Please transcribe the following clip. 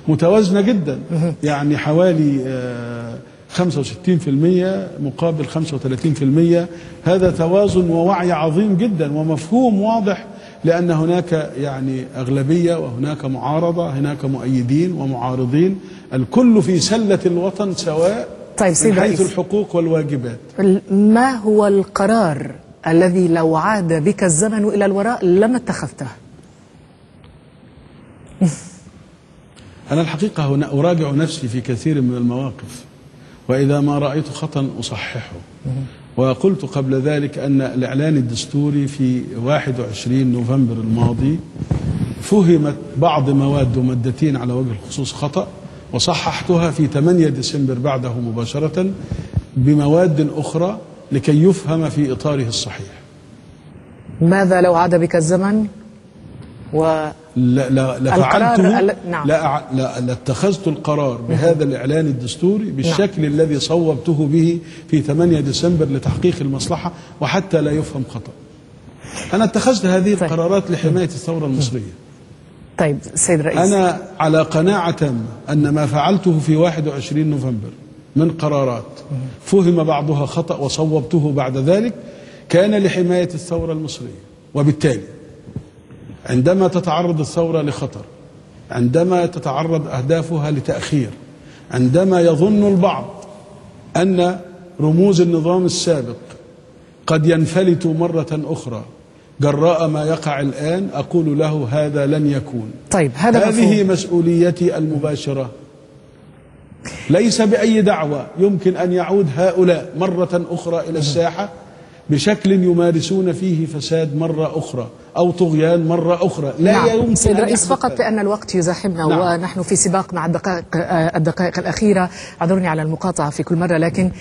متوازنة جدا، يعني حوالي 65% مقابل 35%. هذا توازن ووعي عظيم جدا ومفهوم واضح، لأن هناك يعني أغلبية وهناك معارضة، هناك مؤيدين ومعارضين، الكل في سلة الوطن سواء. طيب من حيث الحقوق والواجبات. ما هو القرار الذي لو عاد بك الزمن إلى الوراء لما اتخذته؟ أنا الحقيقة هنا أراجع نفسي في كثير من المواقف، وإذا ما رأيت خطأ أصححه. وقلت قبل ذلك أن الإعلان الدستوري في 21 نوفمبر الماضي فهمت بعض مواد ومادتين على وجه الخصوص خطأ، وصححتها في 8 ديسمبر بعده مباشرة بمواد أخرى لكي يفهم في إطاره الصحيح. ماذا لو عاد بك الزمن لفعلته؟ لاتخذت القرار بهذا الإعلان الدستوري بالشكل الذي صوبته به في 8 ديسمبر لتحقيق المصلحة وحتى لا يفهم خطأ. أنا اتخذت هذه القرارات لحماية الثورة المصرية. طيب سيد رئيس، أنا على قناعة تامة أن ما فعلته في 21 نوفمبر من قرارات فهم بعضها خطأ وصوبته بعد ذلك كان لحماية الثورة المصرية. وبالتالي عندما تتعرض الثورة لخطر، عندما تتعرض أهدافها لتأخير، عندما يظن البعض أن رموز النظام السابق قد ينفلت مرة أخرى جراء ما يقع الآن، أقول له هذا لن يكون. طيب هذه مسؤوليتي المباشرة، ليس بأي دعوة يمكن أن يعود هؤلاء مرة أخرى إلى الساحة بشكل يمارسون فيه فساد مرة أخرى أو طغيان مرة أخرى. لا يمكن. سيد رئيس، فقط لأن الوقت يزاحمنا ونحن في سباق مع الدقائق الأخيرة، اعذروني على المقاطعة في كل مرة، لكن